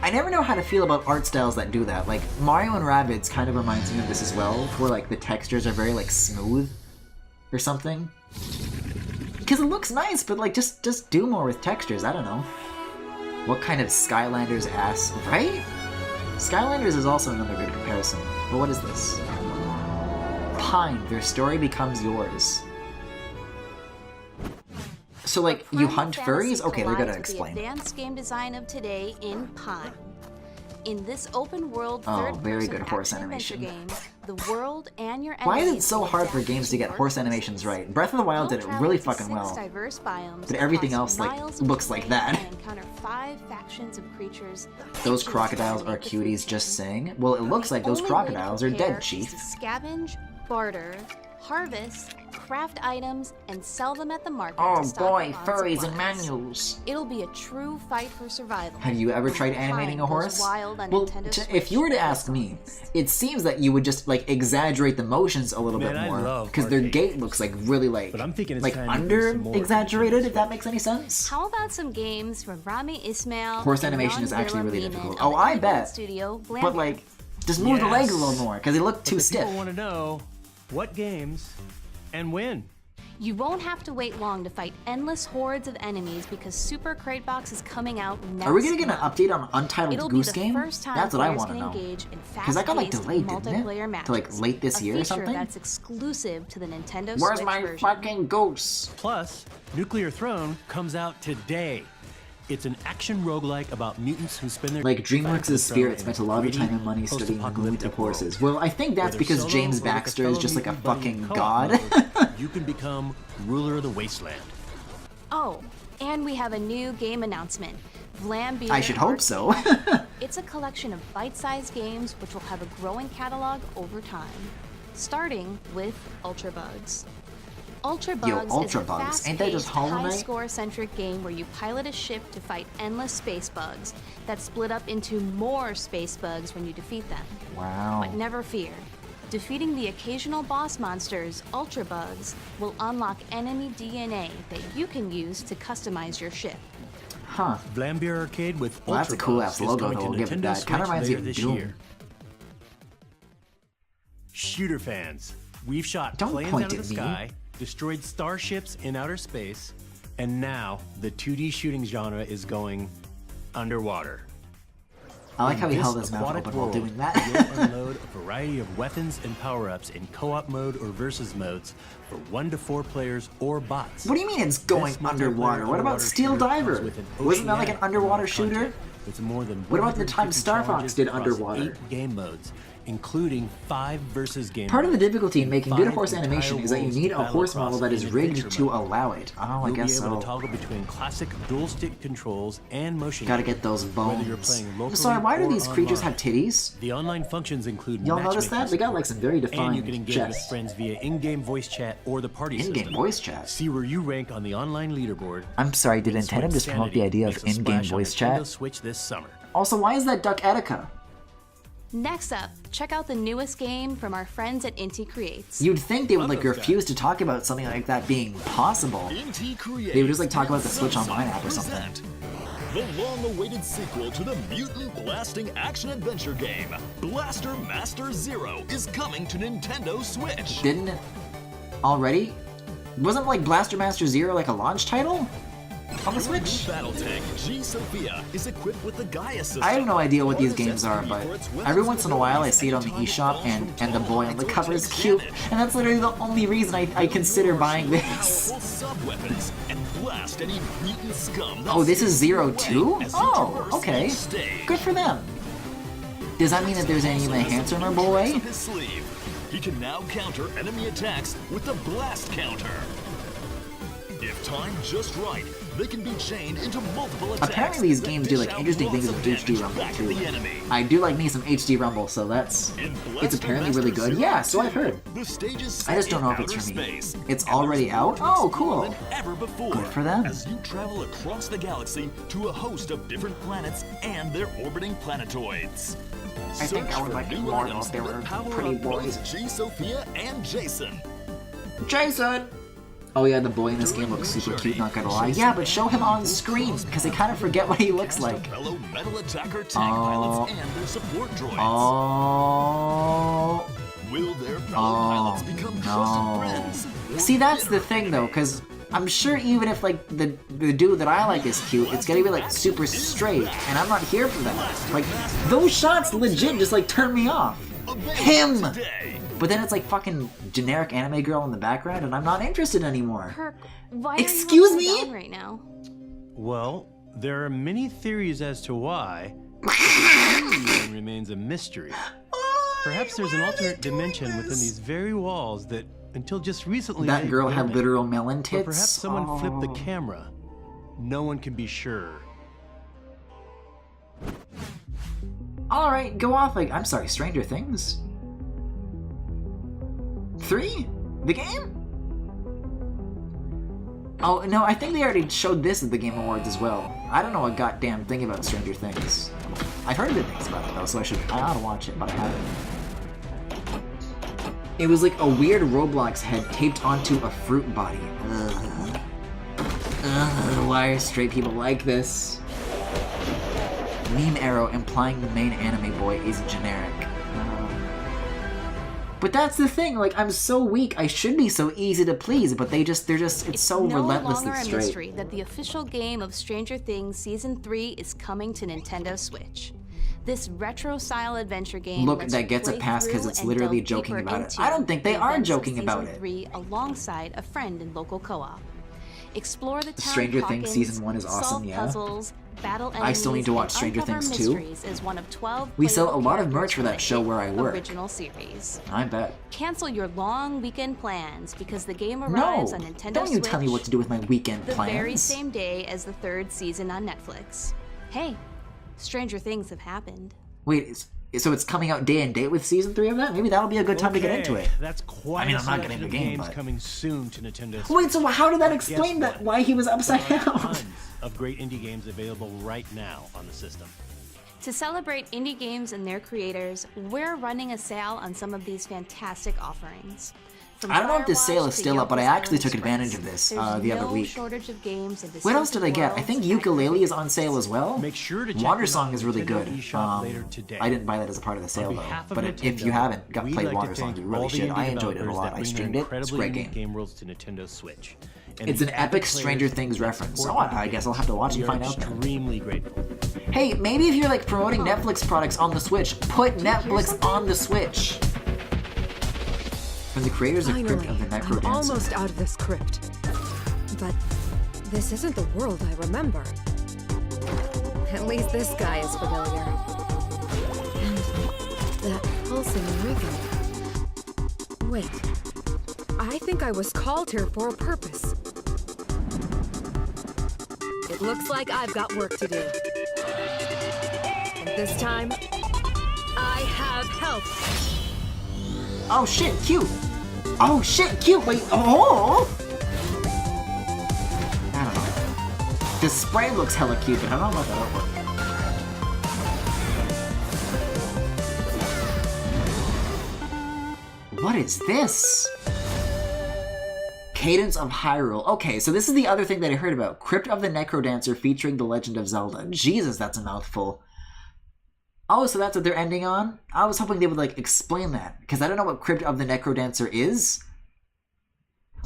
Speaker 1: I never know how to feel about art styles that do that. Like, Mario and Rabbids kind of reminds me of this as well, where like the textures are very like smooth or something. Because it looks nice, but like just do more with textures, I don't know. What kind of Skylanders ass, right? Skylanders is also another good comparison. But what is this? Pine, their story becomes yours. So like, you
Speaker 4: Primal
Speaker 1: hunt
Speaker 4: fantasy
Speaker 1: furries? Okay, they're gonna
Speaker 4: collides with
Speaker 1: explain.
Speaker 4: The advanced game design of today in Pine. In this open-world
Speaker 1: Oh,
Speaker 4: third-person
Speaker 1: very good horse
Speaker 4: action-adventure
Speaker 1: animation.
Speaker 4: game, the world and your
Speaker 1: Why is it
Speaker 4: enemies
Speaker 1: so
Speaker 4: will
Speaker 1: hard for
Speaker 4: adapt
Speaker 1: games to get
Speaker 4: your
Speaker 1: horse
Speaker 4: choices.
Speaker 1: animations right? Breath of the Wild did it
Speaker 4: You'll
Speaker 1: really
Speaker 4: travel to
Speaker 1: fucking
Speaker 4: 6
Speaker 1: well.
Speaker 4: diverse biomes
Speaker 1: But everything
Speaker 4: across
Speaker 1: else, like,
Speaker 4: miles of
Speaker 1: looks like
Speaker 4: terrain
Speaker 1: that.
Speaker 4: and encounter 5 factions of creatures.
Speaker 1: Those
Speaker 4: each
Speaker 1: crocodiles are
Speaker 4: dominate the food
Speaker 1: cuties
Speaker 4: chain.
Speaker 1: just saying? Well, it looks like those
Speaker 4: Only way to
Speaker 1: crocodiles are
Speaker 4: prepare
Speaker 1: dead,
Speaker 4: is
Speaker 1: Chief.
Speaker 4: to scavenge, barter, harvest, craft items, and sell them at the market
Speaker 1: Oh
Speaker 4: to stock
Speaker 1: boy,
Speaker 4: up on
Speaker 1: furries and
Speaker 4: supplies.
Speaker 1: manuals.
Speaker 4: It'll be a true fight for survival.
Speaker 1: Have you ever tried animating a
Speaker 4: Find
Speaker 1: horse?
Speaker 4: those wild on
Speaker 1: Well,
Speaker 4: Nintendo
Speaker 1: if you were to
Speaker 4: Switch
Speaker 1: ask
Speaker 4: this
Speaker 1: me,
Speaker 4: August.
Speaker 1: it seems that you would just like exaggerate the motions a little
Speaker 3: Man,
Speaker 1: bit
Speaker 3: I
Speaker 1: more,
Speaker 3: love
Speaker 1: because their
Speaker 3: arcade
Speaker 1: gait
Speaker 3: games.
Speaker 1: looks like really like,
Speaker 3: But I'm thinking it's
Speaker 1: like
Speaker 3: time to do
Speaker 1: under
Speaker 3: some more
Speaker 1: exaggerated.
Speaker 3: features.
Speaker 1: If that makes any sense.
Speaker 4: How about some games from Rami Ismail?
Speaker 1: Horse
Speaker 4: and
Speaker 1: animation is
Speaker 4: Jan
Speaker 1: actually really
Speaker 4: Willem
Speaker 1: difficult.
Speaker 4: Beeman
Speaker 1: Oh,
Speaker 4: of
Speaker 1: I
Speaker 4: the
Speaker 1: bet.
Speaker 4: Studio
Speaker 1: But
Speaker 4: Blampier.
Speaker 1: like, just move the leg a
Speaker 3: Yes.
Speaker 1: little more, because they look too
Speaker 3: The
Speaker 1: stiff.
Speaker 3: people want to know what games and when.
Speaker 4: You won't have to wait long to fight endless hordes of enemies because Super Crate Box is coming out next
Speaker 1: Are we gonna get an
Speaker 4: month.
Speaker 1: update on Untitled
Speaker 4: It'll
Speaker 1: Goose
Speaker 4: be the
Speaker 1: Game?
Speaker 4: first time
Speaker 1: That's what I
Speaker 4: players
Speaker 1: want to
Speaker 4: can
Speaker 1: know.
Speaker 4: engage in
Speaker 1: Because that got like
Speaker 4: fast-paced
Speaker 1: delayed, didn't
Speaker 4: multiplayer
Speaker 1: it?
Speaker 4: matches.
Speaker 1: To like late this year
Speaker 4: a
Speaker 1: or
Speaker 4: feature
Speaker 1: something?
Speaker 4: that's exclusive to the Nintendo
Speaker 1: Where's
Speaker 4: Switch
Speaker 1: my
Speaker 4: version.
Speaker 1: fucking goose?
Speaker 3: Plus, Nuclear Throne comes out today. It's an action roguelike about mutants who spend their
Speaker 1: Like,
Speaker 3: fighting for
Speaker 1: DreamWorks'
Speaker 3: the
Speaker 1: spirit
Speaker 3: throne
Speaker 1: spent a
Speaker 3: in
Speaker 1: lot of
Speaker 3: gritty,
Speaker 1: time and money studying the movement
Speaker 3: post-apocalyptic
Speaker 1: of horses.
Speaker 3: world.
Speaker 1: Well, I think that's
Speaker 3: Whether
Speaker 1: because
Speaker 3: solo
Speaker 1: James
Speaker 3: or with a
Speaker 1: Baxter is
Speaker 3: fellow
Speaker 1: just like a
Speaker 3: mutant buddy
Speaker 1: fucking
Speaker 3: in co-op
Speaker 1: god.
Speaker 3: mode, you can become ruler of the wasteland.
Speaker 4: Oh, and we have a new game announcement. Vlambeer
Speaker 1: I should hope so.
Speaker 4: It's a collection of bite-sized games which will have a growing catalog over time, starting with Ultra Bugs. Ultra Bugs is a
Speaker 1: Ultra Bugs. Ain't that just
Speaker 4: fast-paced,
Speaker 1: Hollow Knight?
Speaker 4: high-score-centric game where you pilot a ship to fight endless space bugs that split up into more space bugs when you defeat them.
Speaker 1: Wow.
Speaker 4: But never fear. Defeating the occasional boss monsters, Ultra Bugs, will unlock enemy DNA that you can use to customize your ship.
Speaker 1: Huh.
Speaker 3: Vlambeer Arcade with
Speaker 1: Well, that's a
Speaker 3: Ultra
Speaker 1: cool
Speaker 3: Bugs
Speaker 1: ass
Speaker 3: is
Speaker 1: logo,
Speaker 3: coming
Speaker 1: though,
Speaker 3: to
Speaker 1: I'll give it
Speaker 3: Nintendo
Speaker 1: that. Kinda
Speaker 3: Switch
Speaker 1: reminds me
Speaker 3: later
Speaker 1: of
Speaker 3: this
Speaker 1: Doom.
Speaker 3: year. Shooter fans, we've shot
Speaker 1: Don't
Speaker 3: planes
Speaker 1: point
Speaker 3: out of
Speaker 1: at
Speaker 3: the
Speaker 1: me.
Speaker 3: sky, destroyed starships in outer space, And now, the 2D shooting genre is going underwater.
Speaker 1: I like how he
Speaker 3: In
Speaker 1: held
Speaker 3: this
Speaker 1: his mouth
Speaker 3: aquatic
Speaker 1: open while
Speaker 3: world,
Speaker 1: doing that.
Speaker 3: you'll unload a variety of weapons and power-ups in co-op mode or versus modes for 1 to 4 players or bots.
Speaker 1: What do you mean it's going
Speaker 3: This multiplayer
Speaker 1: underwater? What about
Speaker 3: underwater
Speaker 1: Steel
Speaker 3: shooter comes
Speaker 1: Diver?
Speaker 3: with an
Speaker 1: Wasn't that like an
Speaker 3: oceanic
Speaker 1: underwater
Speaker 3: mode
Speaker 1: shooter?
Speaker 3: content with more than
Speaker 1: What about the time
Speaker 3: 150
Speaker 1: Star Fox
Speaker 3: challenges
Speaker 1: did
Speaker 3: across
Speaker 1: underwater?
Speaker 3: 8 game modes, including 5 versus game
Speaker 1: Part of the
Speaker 3: modes.
Speaker 1: difficulty in making good
Speaker 3: 5
Speaker 1: horse animation
Speaker 3: entire
Speaker 1: is that you
Speaker 3: worlds
Speaker 1: need
Speaker 3: to
Speaker 1: a
Speaker 3: battle
Speaker 1: horse
Speaker 3: across
Speaker 1: model that is
Speaker 3: in
Speaker 1: rigged
Speaker 3: adventure
Speaker 1: to
Speaker 3: mode.
Speaker 1: allow it. Oh, I
Speaker 3: You'll
Speaker 1: guess
Speaker 3: be able
Speaker 1: so.
Speaker 3: to toggle between classic dual-stick controls and motion.
Speaker 1: Gotta
Speaker 3: control,
Speaker 1: get those
Speaker 3: whether you're
Speaker 1: bones.
Speaker 3: playing locally
Speaker 1: I'm sorry, why do
Speaker 3: or
Speaker 1: these creatures
Speaker 3: online.
Speaker 1: have titties?
Speaker 3: The online functions include
Speaker 1: Y'all notice that? They got like some very
Speaker 3: and you
Speaker 1: defined
Speaker 3: can engage with
Speaker 1: chests.
Speaker 3: friends via in-game voice chat or the party
Speaker 1: In-game
Speaker 3: system.
Speaker 1: voice chat?
Speaker 3: See where you rank on the online leaderboard.
Speaker 1: I'm sorry, did
Speaker 3: and
Speaker 1: Nintendo just come up with the
Speaker 3: Sanity
Speaker 1: idea of
Speaker 3: makes a
Speaker 1: in-game
Speaker 3: splash on
Speaker 1: voice
Speaker 3: Nintendo
Speaker 1: chat?
Speaker 3: Switch this summer.
Speaker 1: Also, why is that Duck Etika?
Speaker 4: Next up, check out the newest game from our friends at Inti Creates.
Speaker 1: You'd think they would like
Speaker 3: those
Speaker 1: refuse to talk about something like that being possible. They would just like talk about the Switch Online app or something.
Speaker 10: The long-awaited sequel to the mutant blasting action-adventure game, Blaster Master Zero, is coming to Nintendo Switch.
Speaker 1: Didn't it already? Wasn't like Blaster Master Zero like a launch title on the Switch?
Speaker 10: Battle tank G Sophia is equipped with the Gaia system.
Speaker 1: I have no idea what these games are, but every once in a while I see it on the eShop and the boy on the cover is cute, and that's literally the only reason I consider buying this.
Speaker 10: Sub-weapons and blast any mutant scum.
Speaker 1: Oh, this is Zero 2? Oh, okay. Good for them. Does that mean that there's any enhancer in our boy?
Speaker 10: His sleeve. He can now counter enemy attacks with the blast counter. If timed just right, they can be chained into multiple attacks.
Speaker 1: Apparently these
Speaker 10: that
Speaker 1: games do
Speaker 10: dish
Speaker 1: like
Speaker 10: out
Speaker 1: interesting things
Speaker 10: lots
Speaker 1: with
Speaker 10: of
Speaker 1: HD
Speaker 10: damage
Speaker 1: Rumble
Speaker 10: back at
Speaker 1: too.
Speaker 10: the enemy.
Speaker 1: I do like me some HD Rumble, so that's... It's apparently really good. Yeah, so I've heard.
Speaker 10: The stage is
Speaker 1: I just don't know if it's for me. It's already out? Oh, cool.
Speaker 10: Ever before,
Speaker 1: Good for them.
Speaker 10: As you travel across the galaxy to a host of different planets and their orbiting planetoids.
Speaker 1: I think I would like it more though if they were pretty boys.
Speaker 10: G Sophia and Jason.
Speaker 1: Jason! Oh yeah, the boy in this game looks super cute, not gonna lie. Yeah, but show him on screen, because they kind of forget what he looks like.
Speaker 10: Fellow metal attacker tank pilots and their support droids.
Speaker 1: Oh...
Speaker 10: Will their fellow pilots become trusted friends?
Speaker 1: See, that's the thing though, because I'm sure even if like the dude that I like is cute, it's gonna be like super straight, and I'm not here for that. Like, those shots legit just like turn me off. Him! But then it's like fucking generic anime girl in the background, and I'm not interested anymore.
Speaker 4: Kirk, why
Speaker 1: Excuse
Speaker 4: are you
Speaker 1: me?
Speaker 4: down right now?
Speaker 3: Well, there are many theories as to why. It remains a mystery. Perhaps there's an alternate dimension within these very walls that, until just recently,
Speaker 1: That
Speaker 3: lay
Speaker 1: girl had
Speaker 3: dormant.
Speaker 1: literal melon
Speaker 3: Or
Speaker 1: tits?
Speaker 3: perhaps someone flipped the
Speaker 1: Oh.
Speaker 3: camera. No one can be sure.
Speaker 1: Alright, go off. Like, I'm sorry, Stranger Things? 3? The game? Oh, no, I think they already showed this at the Game Awards as well. I don't know a goddamn thing about Stranger Things. I've heard good things about it though, so I ought to watch it, but I haven't. It was like a weird Roblox head taped onto a fruit body. Ugh. Ugh, why are straight people like this? Meme arrow implying the main anime boy is generic. But that's the thing, like, I'm so weak, I should be so easy to please, but it's so
Speaker 4: no
Speaker 1: relentlessly
Speaker 4: longer a
Speaker 1: straight.
Speaker 4: mystery that the official game of Stranger Things Season 3 is coming to Nintendo Switch. This retro-style adventure game
Speaker 1: Look,
Speaker 4: lets
Speaker 1: that
Speaker 4: you
Speaker 1: gets
Speaker 4: play
Speaker 1: a pass because
Speaker 4: through
Speaker 1: it's
Speaker 4: and
Speaker 1: literally
Speaker 4: delve
Speaker 1: joking
Speaker 4: deeper
Speaker 1: about it.
Speaker 4: into
Speaker 1: I don't think they
Speaker 4: the
Speaker 1: are
Speaker 4: events of
Speaker 1: joking about
Speaker 4: Season
Speaker 1: it.
Speaker 4: 3 alongside a friend in local co-op. Explore the town
Speaker 1: Stranger Things
Speaker 4: Hawkins,
Speaker 1: Season 1 is awesome,
Speaker 4: solve
Speaker 1: yeah.
Speaker 4: puzzles, battle enemies,
Speaker 1: I still need to watch
Speaker 4: and
Speaker 1: Stranger
Speaker 4: uncover
Speaker 1: Things 2.
Speaker 4: mysteries as one of 12
Speaker 1: We sell a
Speaker 4: playable
Speaker 1: lot of
Speaker 4: characters
Speaker 1: merch for
Speaker 4: from
Speaker 1: that
Speaker 4: the
Speaker 1: show where I work.
Speaker 4: original series.
Speaker 1: I bet.
Speaker 4: Cancel your long weekend plans because the game
Speaker 1: No!
Speaker 4: arrives on Nintendo
Speaker 1: Don't you
Speaker 4: Switch
Speaker 1: tell me what to do with my weekend
Speaker 4: the
Speaker 1: plans.
Speaker 4: very same day as the third season on Netflix. Hey, stranger things have happened.
Speaker 1: Wait, so it's coming out day and date with Season 3 of that? Maybe that'll be a good time to get into it.
Speaker 3: That's quite
Speaker 1: I mean,
Speaker 3: a
Speaker 1: I'm not
Speaker 3: selection
Speaker 1: getting the
Speaker 3: of
Speaker 1: game,
Speaker 3: games
Speaker 1: but...
Speaker 3: coming soon to Nintendo Switch.
Speaker 1: Wait, so how did that explain
Speaker 3: Guess
Speaker 1: that?
Speaker 3: what?
Speaker 1: Why he was upside
Speaker 3: There are
Speaker 1: down?
Speaker 3: tons of great indie games available right now on the system.
Speaker 4: To celebrate indie games and their creators, we're running a sale on some of these fantastic offerings. From
Speaker 1: I don't know if this sale is
Speaker 4: Firewatch to
Speaker 1: still up, but I
Speaker 4: Yoko's
Speaker 1: actually
Speaker 4: Island
Speaker 1: took advantage
Speaker 4: Express,
Speaker 1: of this
Speaker 4: there's
Speaker 1: the other
Speaker 4: no
Speaker 1: week.
Speaker 4: shortage of games and
Speaker 1: What else did I get? I
Speaker 4: distinctive
Speaker 1: think
Speaker 4: worlds
Speaker 1: Ukulele is on sale as well.
Speaker 3: Make sure to check
Speaker 1: Water
Speaker 3: them
Speaker 1: Song
Speaker 3: out
Speaker 1: is
Speaker 3: on
Speaker 1: really
Speaker 3: Nintendo
Speaker 1: good.
Speaker 3: eShop later today.
Speaker 1: I didn't buy that as a part of the sale
Speaker 3: On
Speaker 1: though.
Speaker 3: behalf of
Speaker 1: But if
Speaker 3: Nintendo,
Speaker 1: you haven't
Speaker 3: we'd
Speaker 1: played
Speaker 3: like
Speaker 1: Water
Speaker 3: to
Speaker 1: Song,
Speaker 3: thank
Speaker 1: you
Speaker 3: all
Speaker 1: really
Speaker 3: the
Speaker 1: should.
Speaker 3: indie
Speaker 1: I enjoyed it a
Speaker 3: developers
Speaker 1: lot.
Speaker 3: that
Speaker 1: I
Speaker 3: bring
Speaker 1: streamed it. It's a
Speaker 3: incredibly
Speaker 1: great
Speaker 3: unique
Speaker 1: game.
Speaker 3: game worlds to Nintendo Switch. and
Speaker 1: It's
Speaker 3: the
Speaker 1: an epic
Speaker 3: avid
Speaker 1: Stranger
Speaker 3: players
Speaker 1: Things
Speaker 3: that
Speaker 1: reference.
Speaker 3: support
Speaker 1: Oh, I guess I'll have to watch
Speaker 3: we
Speaker 1: and find
Speaker 3: are
Speaker 1: out then.
Speaker 3: extremely grateful.
Speaker 1: Hey, maybe if you're like promoting Netflix products on the Switch, put Netflix on the Switch. From the creators of Crypt of the
Speaker 6: I'm
Speaker 1: Necrodancer.
Speaker 6: almost out of this crypt. But this isn't the world I remember. At least this guy is familiar. And that pulsing rhythm. Wait. I think I was called here for a purpose. It looks like I've got work to do. And this time, I have help.
Speaker 1: Oh shit, cute! Oh shit, cute! Wait, oh! I don't know. The spray looks hella cute, but I don't know about that artwork. What is this? Cadence of Hyrule. Okay, so this is the other thing that I heard about. Crypt of the Necrodancer featuring The Legend of Zelda. Jesus, that's a mouthful. Oh, so that's what they're ending on? I was hoping they would, like, explain that. Because I don't know what Crypt of the Necrodancer is.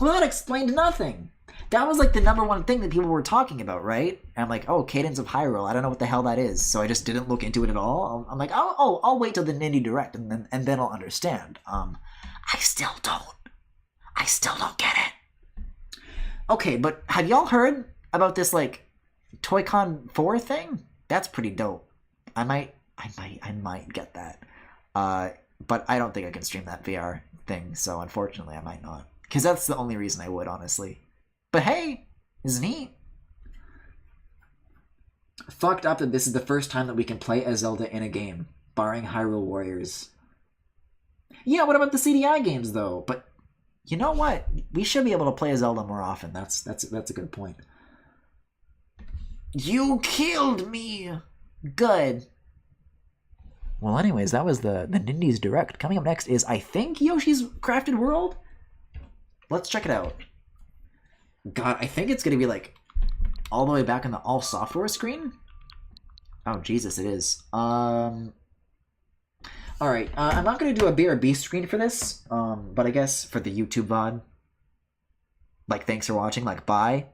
Speaker 1: Well, that explained nothing. That was, like, the #1 thing that people were talking about, right? And I'm like, oh, Cadence of Hyrule. I don't know what the hell that is. So I just didn't look into it at all. I'm like, I'll wait till the Nindy Direct and then I'll understand. I still don't get it. Okay, but have y'all heard about this, like, Toy-Con 4 thing? That's pretty dope. I might get that. But I don't think I can stream that VR thing, so unfortunately I might not. Because that's the only reason I would, honestly. But hey, it's neat. Fucked up that this is the first time that we can play as Zelda in a game, barring Hyrule Warriors. Yeah, what about the CDI games, though? But you know what? We should be able to play as Zelda more often. That's a good point. You killed me! Good. Well, anyways, that was the Nindies Direct. Coming up next is, I think, Yoshi's Crafted World? Let's check it out. God, I think it's going to be, like, all the way back on the all software screen? Oh, Jesus, it is. Alright, I'm not going to do a BRB screen for this, but I guess for the YouTube VOD, like, thanks for watching, like, bye.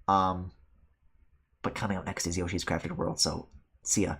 Speaker 1: But coming up next is Yoshi's Crafted World, so see ya.